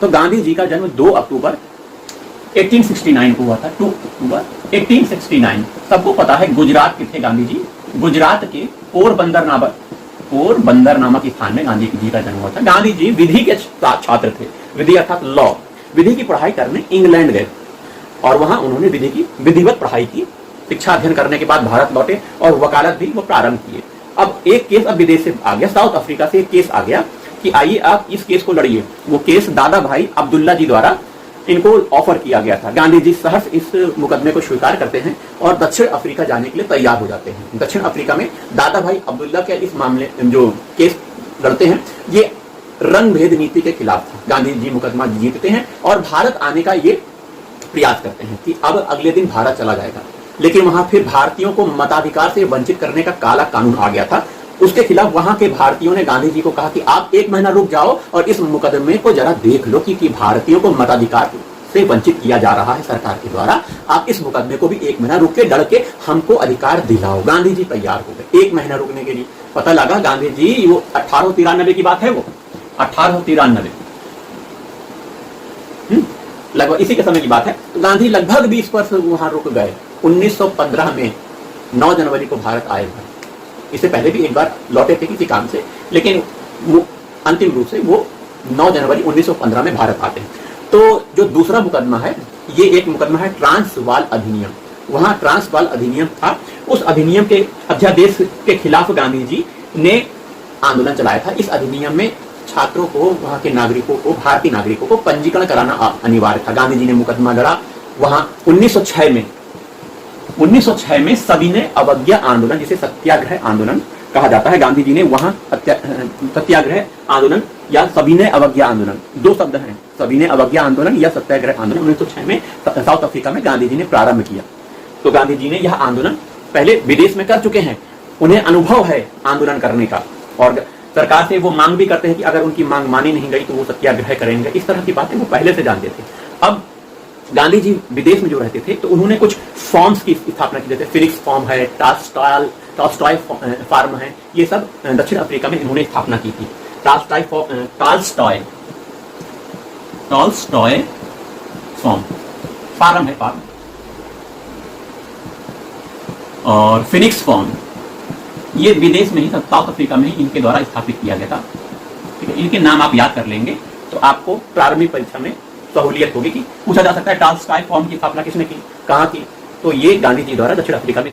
तो गांधी जी का जन्म 2 अक्टूबर 1869 को हुआ था। 2 अक्टूबर 1869। सबको पता है गुजरात के थे गांधी जी। गुजरात के पोरबंदर नामक स्थान में गांधी जी का जन्म हुआ था। गांधी जी विधि के छात्र थे। विधि अर्थात लॉ, विधि की पढ़ाई करने इंग्लैंड गए और वहां उन्होंने विधि की विधिवत पढ़ाई की। शिक्षा अध्ययन करने के बाद भारत लौटे और वकालत भी वो प्रारंभ किए। अब एक केस अब विदेश से आ गया, साउथ अफ्रीका से एक केस आ गया कि आइए आप इस केस को लड़िए। वो केस दादा भाई अब्दुल्ला जी द्वारा इनको ऑफर किया गया था। गांधी जी सहर्ष इस मुकदमे को स्वीकार करते हैं और दक्षिण अफ्रीका जाने के लिए तैयार हो जाते हैं। दक्षिण अफ्रीका में दादा भाई अब्दुल्ला के इस मामले जो केस लड़ते हैं ये रंग भेद नीति के खिलाफ था। गांधी जी मुकदमा जीतते हैं और भारत आने का ये प्रयास करते हैं कि अब अगले दिन भारत चला जाएगा। लेकिन वहां फिर भारतीयों को मताधिकार से वंचित करने का काला कानून आ गया था। उसके खिलाफ वहां के भारतीयों ने गांधी जी को कहा कि आप 1 महीना रुक जाओ और इस मुकदमे को जरा देख लो कि भारतीयों को मताधिकार से वंचित किया जा रहा है सरकार के द्वारा। आप इस मुकदमे को भी 1 महीना रुक के डर के हमको अधिकार दिलाओ। गांधी जी तैयार हो गए 1 महीना रुकने के लिए। पता लगा गांधी जी वो 1893 की बात है, वो 1893 लगभग इसी के समय की बात है। तो गांधी लगभग 20 वर्ष वहां रुक गए। 1915 में 9 जनवरी को भारत आए थे। इससे पहले भी एक बार लौटे थे किसी काम से, लेकिन वो अंतिम रूप से वो 9 जनवरी 1915 में भारत आते हैं। तो जो दूसरा मुकदमा है ये एक मुकदमा है ट्रांसवाल अधिनियम। वहां ट्रांसवाल अधिनियम था। उस अधिनियम के अध्यादेश के खिलाफ गांधी जी ने आंदोलन चलाया था। इस अधिनियम में छात्रों को, वहां के नागरिकों को, भारतीय नागरिकों को पंजीकरण कराना अनिवार्य था। गांधी जी ने मुकदमा लड़ा। वहां 1906 में सविनय अवज्ञा आंदोलन, जिसे सत्याग्रह आंदोलन कहा जाता है, गांधी जी ने वहां सत्याग्रह आंदोलन या सविनय अवज्ञा आंदोलन, 2 शब्द हैं, सविनय अवज्ञा आंदोलन या सत्याग्रह आंदोलन 1906 में साउथ अफ्रीका में गांधी जी ने प्रारंभ किया। तो गांधी जी ने यह आंदोलन पहले विदेश में कर चुके हैं, उन्हें अनुभव है आंदोलन करने का और सरकार से वो मांग भी करते हैं कि अगर उनकी मांग मानी नहीं गई तो वो सत्याग्रह करेंगे। इस तरह की बातें वो पहले से जानते थे। अब गांधी जी विदेश में जो रहते थे तो उन्होंने कुछ फॉर्म्स की स्थापना की, जैसे फिनिक्स फॉर्म है, टॉल्स्टॉय फार्म है, ये सब दक्षिण अफ्रीका में इन्होंने स्थापना की थी। टॉल्स्टॉय फार्म है फार्म, और फिनिक्स फॉर्म ये विदेश में ही, साउथ अफ्रीका में ही इनके द्वारा स्थापित किया गया था। ठीक है, इनके नाम आप याद कर लेंगे तो आपको प्रारंभिक परीक्षा में सहूलियत होगी कि पूछा जा सकता है टॉल्स्टॉय फॉर्म की स्थापना किसने की, कहां की। तो ये गांधी जी द्वारा दक्षिण अफ्रीका में